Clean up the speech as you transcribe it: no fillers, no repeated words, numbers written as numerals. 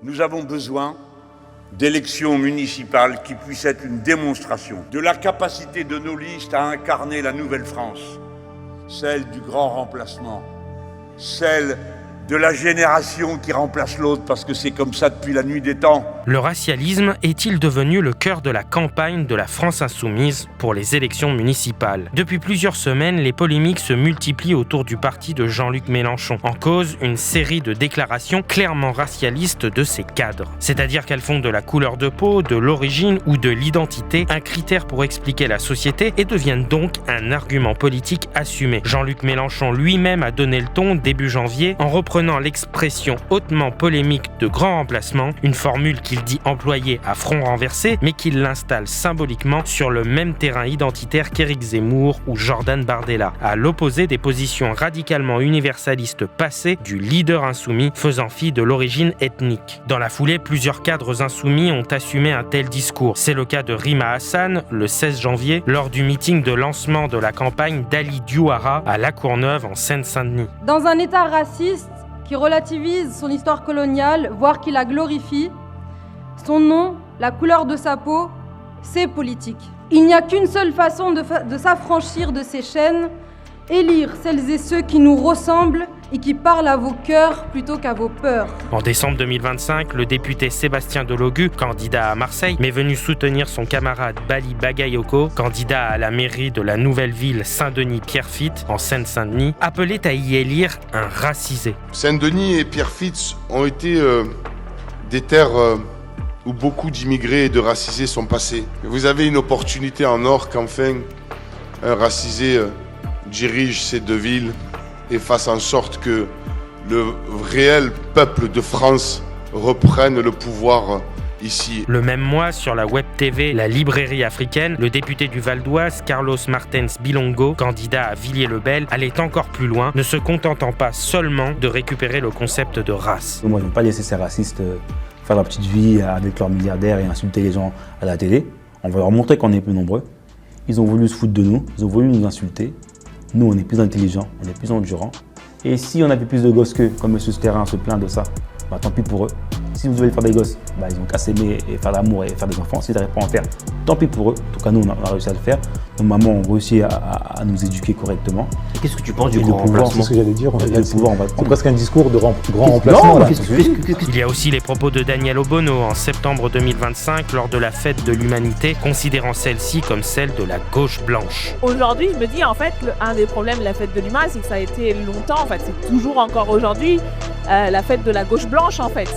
Nous avons besoin d'élections municipales qui puissent être une démonstration de la capacité de nos listes à incarner la nouvelle France, celle du grand remplacement, celle de la génération qui remplace l'autre, parce que c'est comme ça depuis la nuit des temps. Le racialisme est-il devenu le cœur de la campagne de la France insoumise pour les élections municipales ? Depuis plusieurs semaines, les polémiques se multiplient autour du parti de Jean-Luc Mélenchon. En cause, une série de déclarations clairement racialistes de ses cadres. C'est-à-dire qu'elles font de la couleur de peau, de l'origine ou de l'identité un critère pour expliquer la société et deviennent donc un argument politique assumé. Jean-Luc Mélenchon lui-même a donné le ton début janvier en reprenant l'expression hautement polémique de grand remplacement, une formule qu'il dit employer à front renversé, mais qu'il l'installe symboliquement sur le même terrain identitaire qu'Éric Zemmour ou Jordan Bardella, à l'opposé des positions radicalement universalistes passées du leader insoumis faisant fi de l'origine ethnique. Dans la foulée, plusieurs cadres insoumis ont assumé un tel discours. C'est le cas de Rima Hassan, le 16 janvier, lors du meeting de lancement de la campagne d'Ali Diouara à La Courneuve en Seine-Saint-Denis. Dans un État raciste qui relativise son histoire coloniale, voire qui la glorifie, son nom, la couleur de sa peau, c'est politique. Il n'y a qu'une seule façon de s'affranchir de ces chaînes, élire celles et ceux qui nous ressemblent et qui parlent à vos cœurs plutôt qu'à vos peurs. En décembre 2025, le député Sébastien Delogu, candidat à Marseille, mais venu soutenir son camarade Bali Bagayoko, candidat à la mairie de la nouvelle ville Saint-Denis-Pierrefitte, en Seine-Saint-Denis, appelait à y élire un racisé. Saint-Denis et Pierrefitte ont été des terres où beaucoup d'immigrés et de racisés sont passés. Vous avez une opportunité en or qu'enfin un racisé dirige ces deux villes et fasse en sorte que le réel peuple de France reprenne le pouvoir ici. Le même mois, sur la web TV La Librairie Africaine, le député du Val d'Oise, Carlos Martens Bilongo, candidat à Villiers-le-Bel, allait encore plus loin, ne se contentant pas seulement de récupérer le concept de race. Moi, je ne vais pas laisser ces racistes faire la petite vie avec leurs milliardaires et insulter les gens à la télé. On va leur montrer qu'on est plus nombreux. Ils ont voulu se foutre de nous, ils ont voulu nous insulter. Nous, on est plus intelligents, on est plus endurants. Et si on avait plus de gosses qu'eux, comme M. Sterrin se plaint de ça, bah, tant pis pour eux. Si vous devez faire des gosses, bah, ils ont qu'à s'aimer et faire l'amour et faire des enfants. S'ils n'arrivent pas à en faire, tant pis pour eux. En tout cas, nous, on a réussi à le faire. Nos mamans ont réussi à nous éduquer correctement. Qu'est-ce que tu penses du grand remplacement ? C'est ce que j'allais dire. C'est presque un discours de grand remplacement. Il y a aussi les propos de Daniel Obono en septembre 2025 lors de la fête de l'humanité, considérant celle-ci comme celle de la gauche blanche. Aujourd'hui, je me dis en fait, un des problèmes de la fête de l'humain, c'est que ça a été longtemps, en fait, c'est toujours encore aujourd'hui, la fête de la gauche blanche en fait.